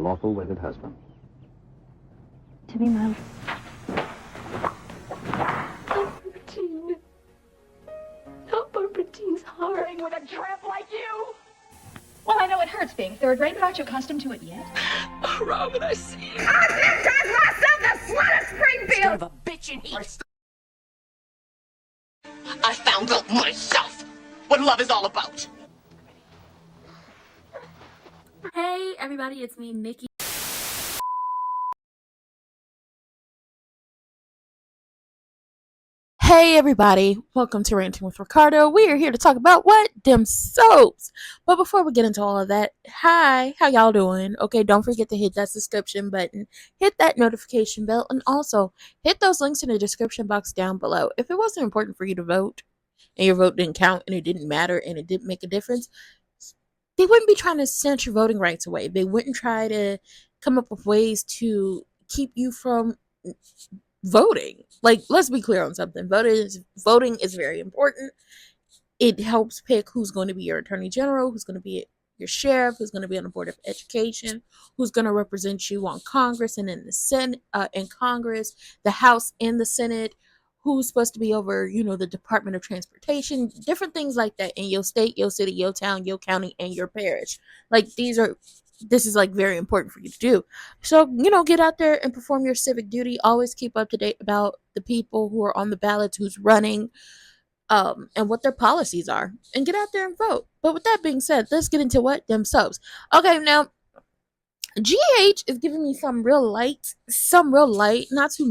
lawful wedded husband. To be my... Barbara not Barbara Jean's heart. With a tramp like you? Well, I know it hurts being third rate, but aren't you accustomed to it yet? Oh, Robin, I see you. I myself the slut of Springfield! Son of a bitch in heat. I found out myself what love is all about. Hey everybody, it's me, Nikki. Hey everybody, welcome to Ranting with Ricardo. We are here to talk about what? Them soaps. But before we get into all of that, hi, how y'all doing? Okay, don't forget to hit that subscription button, hit that notification bell, and also hit those links in the description box down below. If it wasn't important for you to vote, and your vote didn't count, and it didn't matter, and it didn't make a difference, they wouldn't be trying to snatch your voting rights away. They wouldn't try to come up with ways to keep you from voting. Like, let's be clear on something. Voting is very important. It helps pick who's going to be your attorney general, who's going to be your sheriff, who's going to be on the board of education, who's going to represent you on Congress and in the Senate, in Congress, the House and the Senate, who's supposed to be over, the Department of Transportation, different things like that in your state, your city, your town, your county, and your parish. Like, this is like very important for you to do. So, get out there and perform your civic duty. Always keep up to date about the people who are on the ballots, who's running, and what their policies are, and get out there and vote. But with that being said, let's get into what? Them soaps. Okay, now, GH is giving me some real light, not too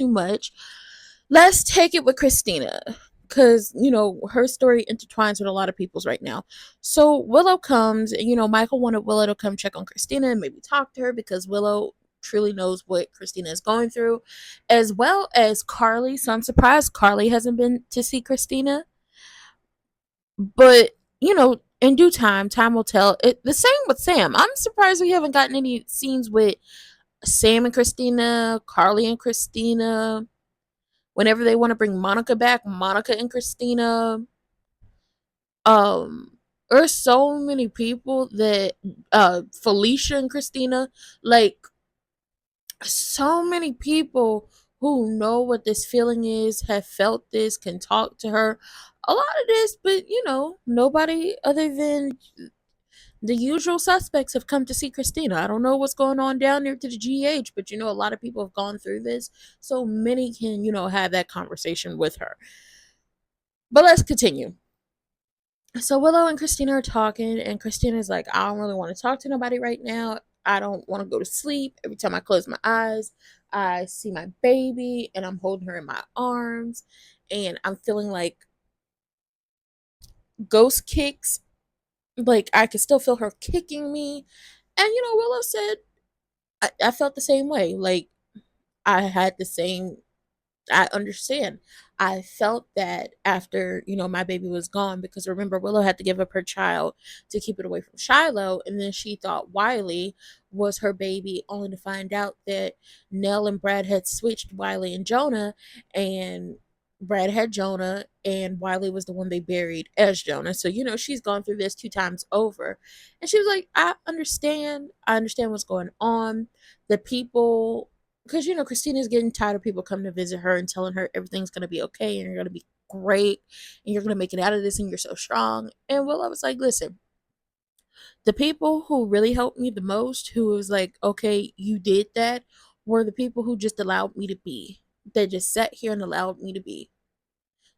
much. Let's take it with Christina, because, her story intertwines with a lot of people's right now. So Willow comes, Michael wanted Willow to come check on Christina and maybe talk to her, because Willow truly knows what Christina is going through, as well as Carly. So I'm surprised Carly hasn't been to see Christina. But, in due time will tell. The same with Sam. I'm surprised we haven't gotten any scenes with Sam and Christina, Carly and Christina. Whenever they want to bring Monica back, Monica and Christina. There's so many people that Felicia and Christina, like, so many people who know what this feeling is, have felt this, can talk to her. A lot of this, but nobody other than the usual suspects have come to see Christina. I don't know what's going on down there to the GH, but a lot of people have gone through this, so many can, have that conversation with her. But let's continue. So Willow and Christina are talking, and Christina's like, I don't really want to talk to nobody right now. I don't want to go to sleep. Every time I close my eyes, I see my baby, and I'm holding her in my arms, and I'm feeling like ghost kicks. Like, I could still feel her kicking me. And, Willow said, I felt the same way. Like, I understand. I felt that after, my baby was gone, because remember, Willow had to give up her child to keep it away from Shiloh. And then she thought Wiley was her baby, only to find out that Nell and Brad had switched Wiley and Jonah, and Brad had Jonah, and Wiley was the one they buried as Jonah. So, she's gone through this 2 times over. And she was like, I understand what's going on. The people, because, Christina's getting tired of people coming to visit her and telling her everything's going to be okay, and you're going to be great, and you're going to make it out of this, and you're so strong. And Willow was like, listen, the people who really helped me the most, who was like, okay, you did that, were the people who just allowed me to be. They just sat here and allowed me to be.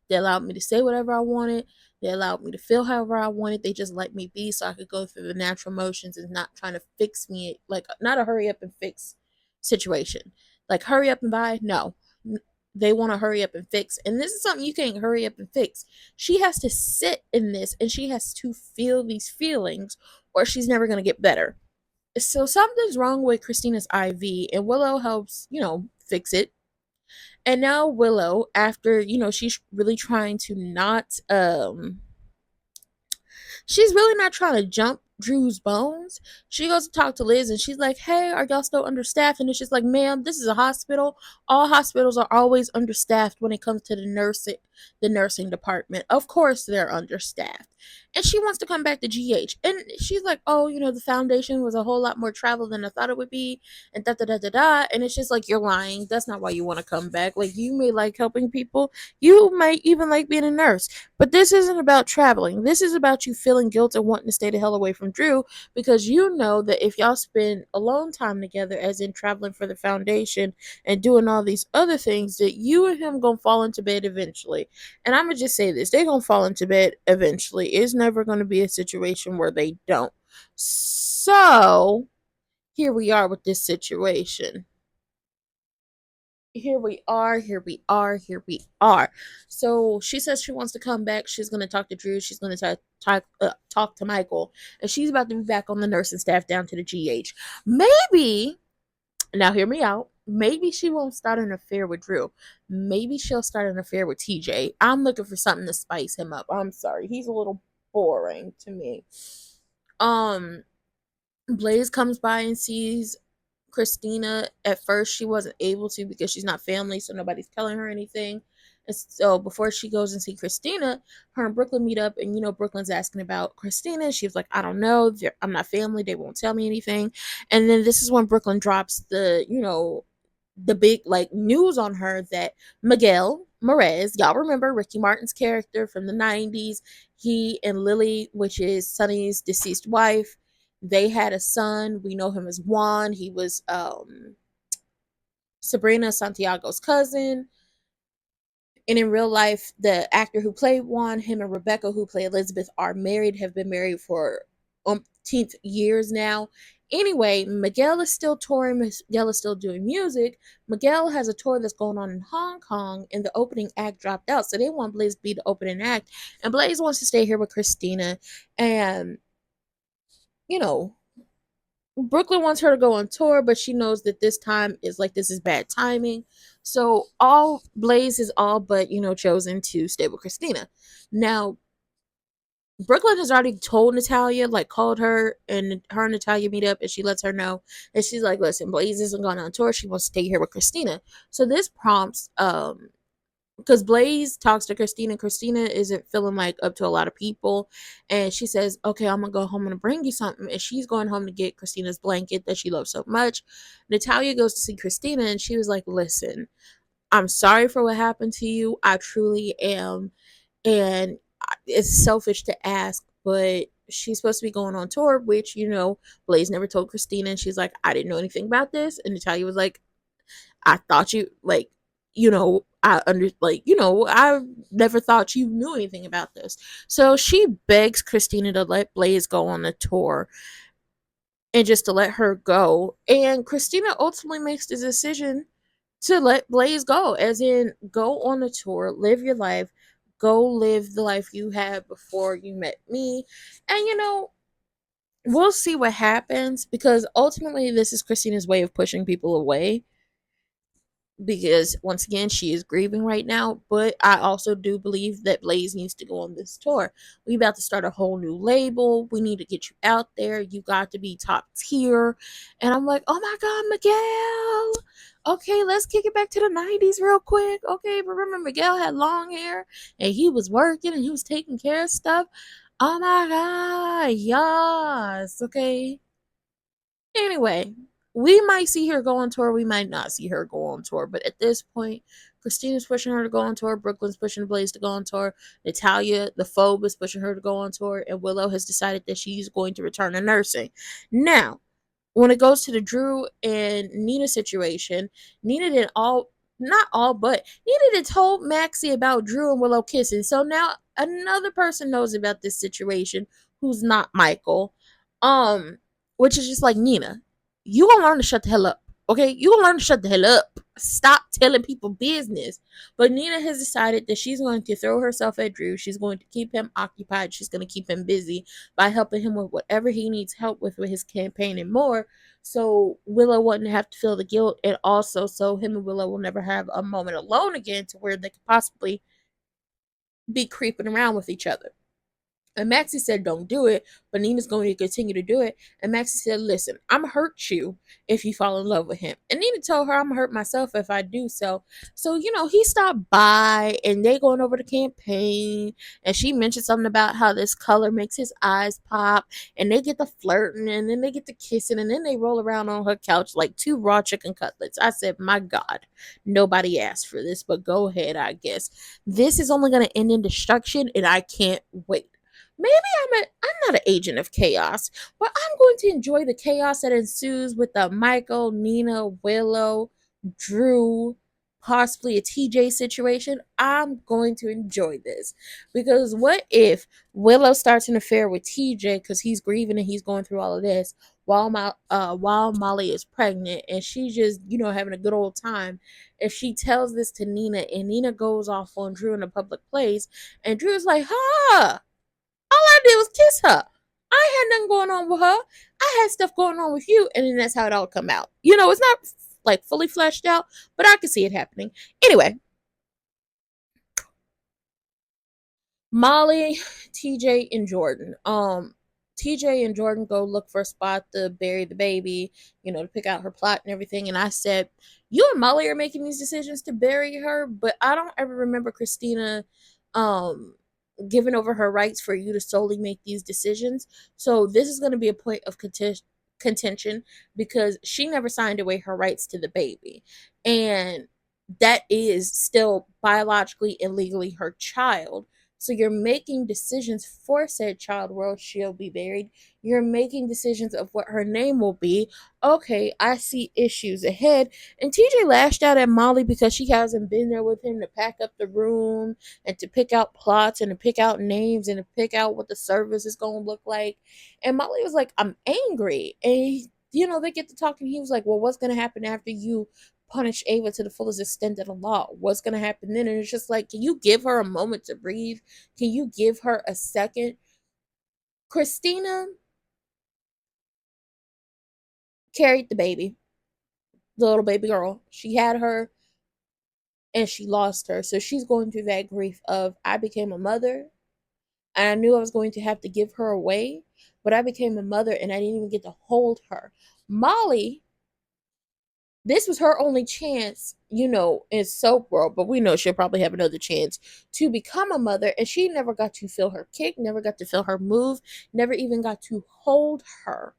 They allowed me to say whatever I wanted. They allowed me to feel however I wanted. They just let me be, so I could go through the natural motions and not trying to fix me, like, not a hurry up and fix situation. Like, hurry up and buy? No. They want to hurry up and fix. And this is something you can't hurry up and fix. She has to sit in this, and she has to feel these feelings, or she's never going to get better. So something's wrong with Christina's IV, and Willow helps, fix it. And now Willow, after, she's really trying to not, she's really not trying to jump Drew's bones. She goes to talk to Liz and she's like, hey, are y'all still understaffed? And it's just like, ma'am, this is a hospital. All hospitals are always understaffed when it comes to the nursing department. Of course they're understaffed. And she wants to come back to GH. And she's like, oh, the foundation was a whole lot more travel than I thought it would be. And da da da da da. And it's just like, you're lying. That's not why you want to come back. Like, you may like helping people. You might even like being a nurse. But this isn't about traveling. This is about you feeling guilt and wanting to stay the hell away from Drew, because you know that if y'all spend alone time together, as in traveling for the foundation and doing all these other things, that you and him gonna fall into bed eventually. And I'm gonna just say this, they gonna fall into bed eventually. It's never gonna be a situation where they don't. So here we are with this situation. Here we are, here we are, here we are. So she says she wants to come back. She's going to talk to Drew. She's going to talk to Michael. And she's about to be back on the nursing staff down to the GH. Maybe, now hear me out, maybe she won't start an affair with Drew. Maybe she'll start an affair with TJ. I'm looking for something to spice him up. I'm sorry. He's a little boring to me. Blaze comes by and sees Christina. At first, she wasn't able to because she's not family, so nobody's telling her anything. And so before she goes and see Christina, her and Brooklyn meet up, and Brooklyn's asking about Christina. She was like, I don't know. I'm not family. They won't tell me anything. And then this is when Brooklyn drops the big like news on her that Miguel Morez, y'all remember Ricky Martin's character from the 90s, he and Lily, which is Sonny's deceased wife, they had a son. We know him as Juan. He was Sabrina Santiago's cousin. And in real life, the actor who played Juan, him and Rebecca, who play Elizabeth, are married, have been married for umpteenth years now. Anyway, Miguel is still touring. Miguel is still doing music. Miguel has a tour that's going on in Hong Kong, and the opening act dropped out. So they want Blaze to be the opening act. And Blaze wants to stay here with Christina. And, Brooklyn wants her to go on tour, but she knows that this is bad timing. So Blaze is all but, chosen to stay with Christina. Now, Brooklyn has already told Natalia, like called her, and her and Natalia meet up, and she lets her know. And she's like, listen, Blaze isn't going on tour. She wants to stay here with Christina. So this prompts, because Blaze talks to Christina. Christina isn't feeling like up to a lot of people. And she says, okay, I'm going to go home and bring you something. And she's going home to get Christina's blanket that she loves so much. Natalia goes to see Christina, and she was like, listen, I'm sorry for what happened to you. I truly am. And it's selfish to ask, but she's supposed to be going on tour, which, Blaze never told Christina. And she's like, I didn't know anything about this. And Natalia was like, I thought you, like, I never thought you knew anything about this. So she begs Christina to let Blaze go on the tour and just to let her go. And Christina ultimately makes the decision to let Blaze go, as in go on the tour, live your life, go live the life you had before you met me. And we'll see what happens, because ultimately this is Christina's way of pushing people away, because once again she is grieving right now. But I also do believe that Blaze needs to go on this tour. We about to start a whole new label. We need to get you out there. You got to be top tier. And I'm like, oh my god, Miguel, okay, let's kick it back to the 90s real quick. Okay, remember Miguel had long hair and he was working and he was taking care of stuff. Oh my god, yes. Okay, anyway, we might see her go on tour. We might not see her go on tour. But at this point, Christina's pushing her to go on tour. Brooklyn's pushing Blaze to go on tour. Natalia, the phobe, is pushing her to go on tour. And Willow has decided that she's going to return to nursing. Now, when it goes to the Drew and Nina situation, Nina did not all, but Nina did told Maxie about Drew and Willow kissing. So now another person knows about this situation who's not Michael. Which is just like, Nina, you gonna learn to shut the hell up. Okay, you gonna learn to shut the hell up. Stop telling people business. But Nina has decided that she's going to throw herself at Drew. She's going to keep him occupied. She's going to keep him busy by helping him with whatever he needs help with his campaign and more. So Willow wouldn't have to feel the guilt, and also so him and Willow will never have a moment alone again, to where they could possibly be creeping around with each other. And Maxie said, don't do it. But Nina's going to continue to do it. And Maxie said, listen, I'm going to hurt you if you fall in love with him. And Nina told her, I'm going to hurt myself if I do so. So, he stopped by and they going over the campaign. And she mentioned something about how this color makes his eyes pop. And they get the flirting and then they get the kissing. And then they roll around on her couch like two raw chicken cutlets. I said, my God, nobody asked for this, but go ahead, I guess. This is only going to end in destruction and I can't wait. Maybe I'm not an agent of chaos, but I'm going to enjoy the chaos that ensues with the Michael, Nina, Willow, Drew, possibly a TJ situation. I'm going to enjoy this because what if Willow starts an affair with TJ because he's grieving and he's going through all of this while Molly is pregnant and she's just having a good old time. If she tells this to Nina and Nina goes off on Drew in a public place and Drew's like, "Huh." All I did was kiss her. I had nothing going on with her. I had stuff going on with you, and then that's how it all come out. It's not like fully fleshed out, but I can see it happening. Anyway, Molly, TJ, and Jordan. TJ and Jordan go look for a spot to bury the baby, to pick out her plot and everything. And I said, you and Molly are making these decisions to bury her, but I don't ever remember Christina giving over her rights for you to solely make these decisions. So this is going to be a point of contention because she never signed away her rights to the baby. And that is still biologically and legally her child. So you're making decisions for said child where she'll be buried. You're making decisions of what her name will be. Okay, I see issues ahead. And TJ lashed out at Molly because she hasn't been there with him to pack up the room and to pick out plots and to pick out names and to pick out what the service is going to look like. And Molly was like, I'm angry. And, they get to talking. He was like, well, what's going to happen after you punish Ava to the fullest extent of the law? What's going to happen then? And it's just like, can you give her a moment to breathe? Can you give her a second? Christina carried the baby, the little baby girl. She had her and she lost her. So she's going through that grief of, I became a mother and I knew I was going to have to give her away, but I became a mother and I didn't even get to hold her. Molly, this was her only chance, in soap world, but we know she'll probably have another chance to become a mother, and she never got to feel her kick, never got to feel her move, never even got to hold her.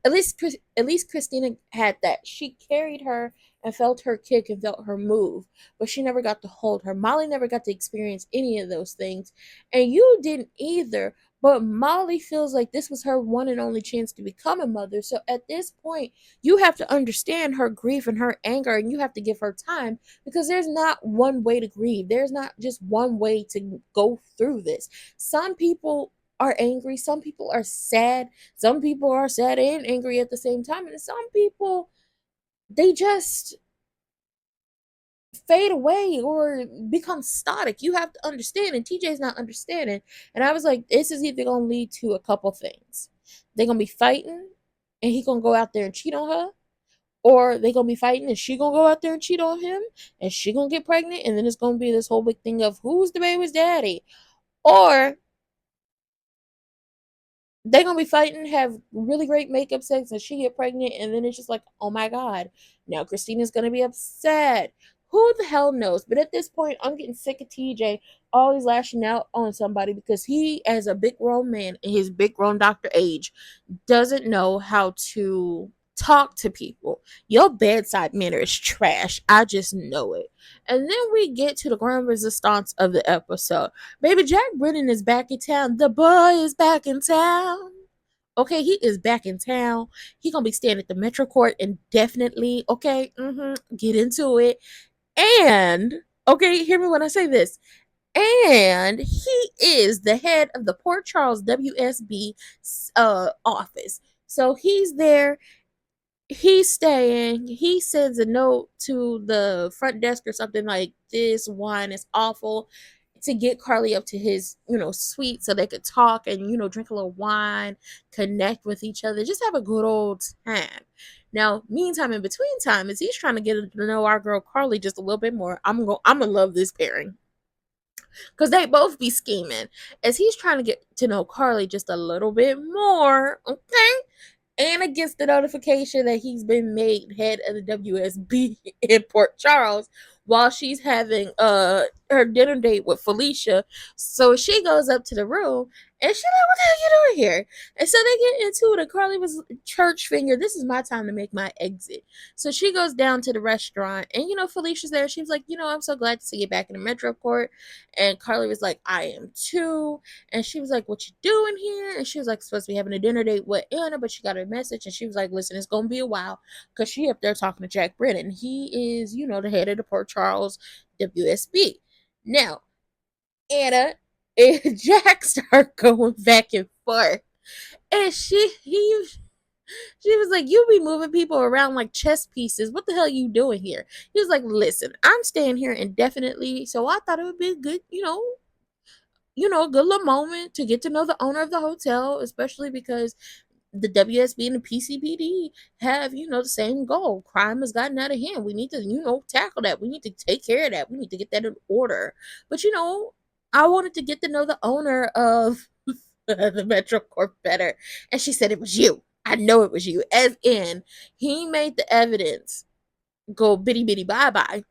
At least Christina had that. She carried her and felt her kick and felt her move, but she never got to hold her. Molly never got to experience any of those things, and you didn't either. But Molly feels like this was her one and only chance to become a mother. So at this point, you have to understand her grief and her anger, and you have to give her time because there's not one way to grieve. There's not just one way to go through this. Some people are angry, some people are sad, some people are sad and angry at the same time, and some people, they just fade away or become static. You have to understand, and TJ's not understanding. And I was like, this is either gonna lead to a couple things. They're gonna be fighting and he gonna go out there and cheat on her, or they gonna be fighting and she gonna go out there and cheat on him and she gonna get pregnant, and then it's gonna be this whole big thing of who's the baby's daddy. Or they're gonna be fighting, have really great makeup sex, and she get pregnant, and then it's just like, oh my God, now Christina's gonna be upset. Who the hell knows? But at this point, I'm getting sick of TJ always lashing out on somebody because he, as a big grown man in his big grown doctor age, doesn't know how to talk to people. Your bedside manner is trash. I just know it. And then we get to the grand resistance of the episode. Baby Jack Brennan is back in town. The boy is back in town. Okay, he is back in town. He gonna be staying at the Metro Court indefinitely. Okay, get into it. And okay, hear me when I say this. And he is the head of the Port Charles WSB office. So he's there, he's staying. He sends a note to the front desk or something like, this wine is awful, to get Carly up to his suite so they could talk and drink a little wine, connect with each other, just have a good old time. Now meantime, in between time, as he's trying to get to know our girl Carly just a little bit more, I'm gonna love this pairing. because they both be scheming. As he's trying to get to know Carly just a little bit more, okay? Anna gets the notification that he's been made head of the WSB in Port Charles while she's having her dinner date with Felicia. So she goes up to the room and she's like, "What the hell you doing here?" And so they get into it, and Carly was church finger. This is my time to make my exit. So she goes down to the restaurant, and Felicia's there. She was like, "I'm so glad to see you back in the Metro Court." And Carly was like, "I am too." And she was like, "What you doing here?" And she was like, "Supposed to be having a dinner date with Anna," but she got her message, and she was like, "Listen, it's gonna be a while," because she up there talking to Jack Brennan. He is, the head of the Port Charles WSB. Now, Anna and Jack start going back and forth, and she was like, "You be moving people around like chess pieces. What the hell are you doing here?" He was like, "Listen, I'm staying here indefinitely, so I thought it would be good, a good little moment to get to know the owner of the hotel, especially because the WSB and the PCPD have, the same goal. Crime has gotten out of hand. We need to, tackle that. We need to take care of that. We need to get that in order." But, I wanted to get to know the owner of the Metro Corp better. And she said, "It was you. I know it was you." As in, he made the evidence go bitty bitty bye bye.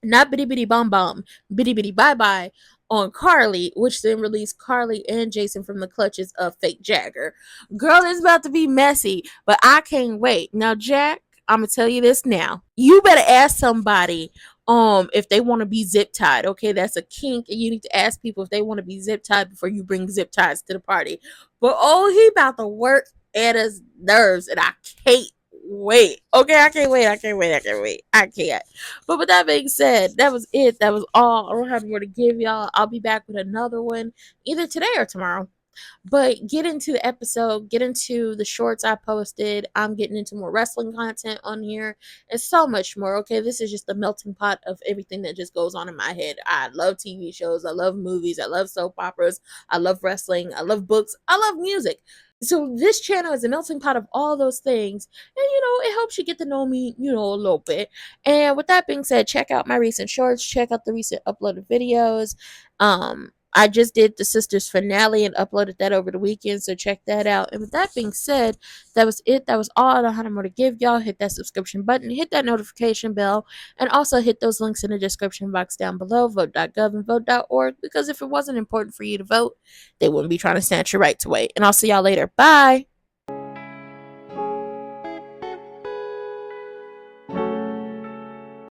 Not bitty bitty bomb bomb, bitty bitty bye bye on Carly, which then released Carly and Jason from the clutches of fake Jagger. Girl, it's about to be messy, but I can't wait. Now, Jack, I'm gonna tell you this now. You better ask somebody if they want to be zip tied. Okay, that's a kink, and you need to ask people if they want to be zip tied before you bring zip ties to the party. But he about to work at his nerves, and I can't wait. Okay, I can't wait. I can't wait. I can't wait. I can't. But with that being said, that was it. That was all. I don't have more to give y'all. I'll be back with another one either today or tomorrow. But get into the episode, get into the shorts I posted. I'm getting into more wrestling content on here and so much more. Okay, this is just a melting pot of everything that just goes on in my head. I love TV shows, I love movies, I love soap operas, I love wrestling, I love books, I love music. So this channel is a melting pot of all those things, and it helps you get to know me, a little bit. And with that being said, check out my recent shorts, check out the recent uploaded videos. I just did the sisters finale and uploaded that over the weekend, so check that out. And with that being said, that was it. That was all. I don't have more to give y'all. Hit that subscription button, hit that notification bell, and also hit those links in the description box down below. Vote.gov and vote.org, because if it wasn't important for you to vote, they wouldn't be trying to snatch your rights away. And I'll see y'all later. Bye.